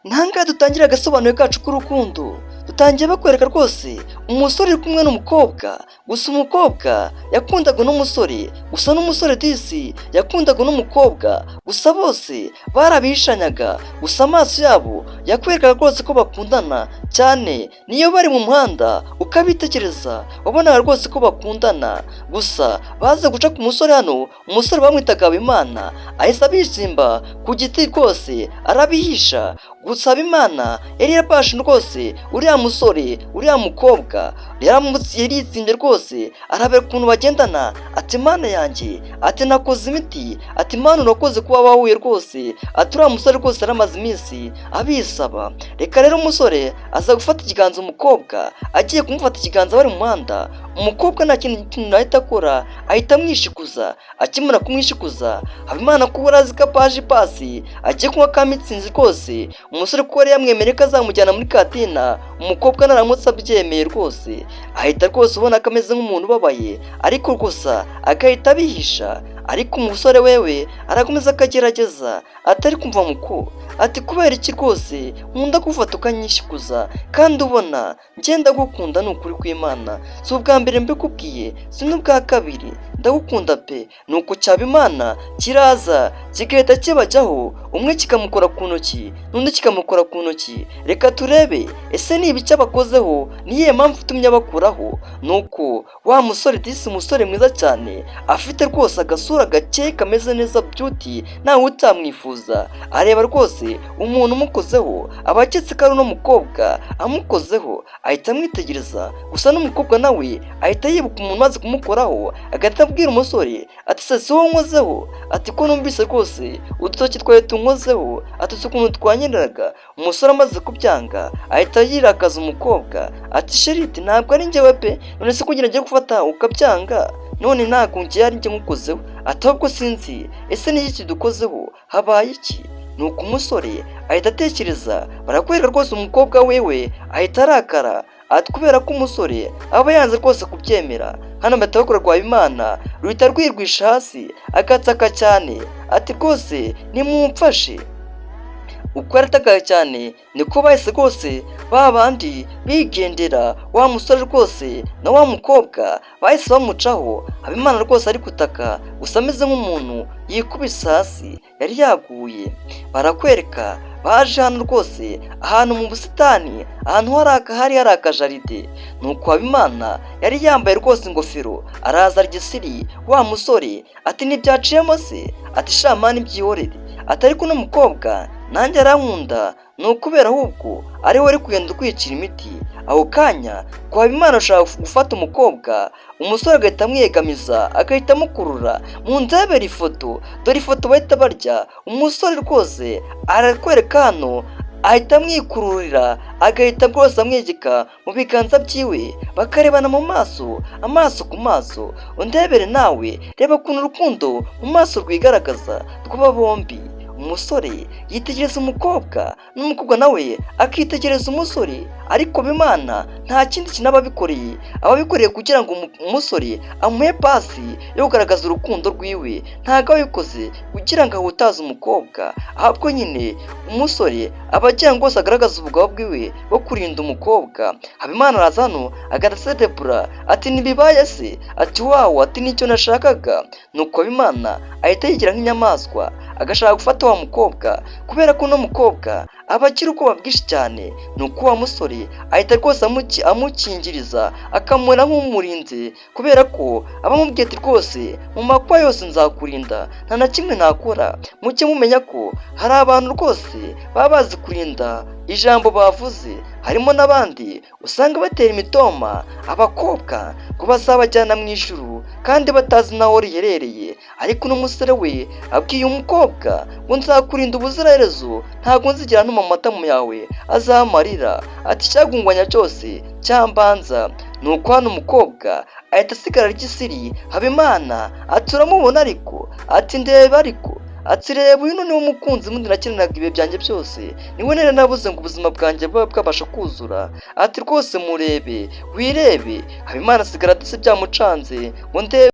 Ntangaha dutangira agasobanuro kacu k'urukundo, dutangiye bakwereka rwose umusore uri kumwe n'umukobwa, gusa umukobwa yakundaga uno musore, gusa n'umusore disi yakundaga uno mukobwa, gusa bose barabihishanyaga, gusa amaso yabo yakwerekaga rwose ko bakundana cyane, niyo bari mu muhanda ukabitegereza wabonaga rwose ko bakundana, gusa baze guca ku musore hano, umusore bamwitaga Habimana ahise abisimba ku giti rwose arabihisha, gusa Habimana yari yarabashe rwose uriya musore, uriya mukobwa yaritsimbye rwose arabera ukuntu bagendana, ati mana yanjye, ati nakoze imiti, ati mana urakoze kuba bahuye rwose, ati uriya musore rwose yaramaze iminsi abisaba. Reka rero umusore aza gufata ikiganza umukobwa, agiye kumufata ikiganza bari mu muhanda, umukobwa nta kintu ahita akora, ahita amwishikuza, akimara kumwishikuza Habimana kuba arazi ko apaje ipasi agiye kunywa ka mitsinzi rwose, umusore kuko yari yamwemereye ko azamujyana muri katina, umukobwa naramutse abyemeye rwose ahita rwose ubona ko ameze nk'umuntu ubabaye, ariko gusa agahita abihisha, ariko umusore wewe arakomeza akagerageza, atari kumva muko, ati kubera iki rwose nkunda gufata ukanyishikuza, kandi ubona ngenda gukunda ni ukuri kw'Imana, si ubwa mbere mbikubwiye, si n'ubwa kabiri, ndagukunda pe. Nuko Habimana kiraza kigahita kibajyaho, umwe kikamukora ku ntoki n'undi kikamukora ku ntoki, reka turebe ese ni ibiki abakozeho, niyihe mpamvu itumye abakuraho. Nuko wa musore disi, umusore mwiza cyane afite rwose agasura gake kameze neza beauty nawe utamwifuza, areba rwose umuntu umukozeho, aba aketse ko ari uno mukobwa amukozeho, ahita amwitegereza, gusa n'umukobwa nawe ahita yibuka umuntu umaze kumukoraho, agahita abwira umusore ati se si wowe nkozeho, ati ko numvise rwose udutoki twawe tunkozeho, ati si ukuntu twanyereraga. Umusore amaze kubyanga ahita yirakaza umukobwa, ati sheriti ntabwo ari njyewe pe, none se kugira ngiye gufata ukabyanga, none ntabwo ngiye ari njye nkukozeho, ati ahubwo sinzi ese ni iki dukozeho, habaye iki? Nuko umusore ahita atekereza, barakwereka rwose umukobwa wewe ahita arakara, ati kubera ko umusore aba yanze rwose kubyemera, hano bahita bakora rwa Habimana ruhita rwirwisha hasi akatsaka cyane, ati rwose nimumfashe. Uko yaratakaye cyane niko bahise rwose ba bandi bigendera, wa musore rwose na wa mukobwa bahise bamucaho, Habimana rwose ari gutaka, gusa ameze nk'umuntu yikubise hasi, yari yaguye. Barakwereka baje hano rwose ahantu mu busitani, ahantu hari akajaride, nuko Habimana yari yambaye rwose ingofero, araza argisiri wa musore, ati ntibyaciyemo se, ati shamani byihorere, ati ariko uno mukobwa nanjye arankunda, ni ukubera ahubwo ari we uri kugenda ukwicira imiti. Ako kanya kwa Habimana ashaka gufata umukobwa, umusore agahita amwegamiza, agahita amukurura mu ndebera ifoto, dore ifoto bahita barya, umusore rwose arakwereka hano ahita amwikururira, agahita rwose amwegeka mu biganza byiwe, bakarebana mu maso, amaso ku maso, undebere nawe, reba ukuntu urukundo mu maso rwigaragaza rw'aba bombi. Umusore yitegereza umukobwa n'umukobwa nawe akitegereza umusore, ariko Habimana nta kindi kintu aba abikoreye kugira ngo umusore amuhe pasi yo kugaragaza urukundo rwiwe, ntabwo abikoze kugira ngo ahutaze umukobwa, ahubwo nyine umusore aba agira ngo agaragaze ubugabo bwiwe bwo kurinda umukobwa. Habimana araza hano agaserebura, ati ntibibaye se, ati wawu, ati nicyo nashakaga. Nuko Habimana ahita yigira nk'inyamaswa agashaka gufata wa mukobwa, kubera ko uno mukobwa aba agira ubwoba bwinshi cyane. Nuko wa musore ahita rwose amukingiriza, akamubona nk'umurinzi, kubera ko aba amubwiye ati rwose mu makuba yose nzakurinda, nta na kimwe nakora. Mujye mumenya ko hari abantu rwose baba bazi kurinda ijambo bavuze, harimo n'abandi usanga batera imitoma abakobwa ngo bazabajyana mu ijuru kandi batazi naho riherereye, ariko uno musore we abwiye umukobwa ngo nzakurinda ubuziraherezo, ntabwo nzigera ntuma amata mu yawe azamarira, ati icyagungwanya cyose cyambanza. Nuko hano umukobwa ahita asigara ry'isiri, Habimana ati uramubona ariko, ati ndeba ariko, ati reba uyu niwe mukunzi mundi nakeneraga ibihe byanjye byose, niwe nari nabuze ngo ubuzima bwanjye buba bwabasha kuzura, ati rwose murebe wirebe. Habimana asigara ati se byamucanze ngo ndebe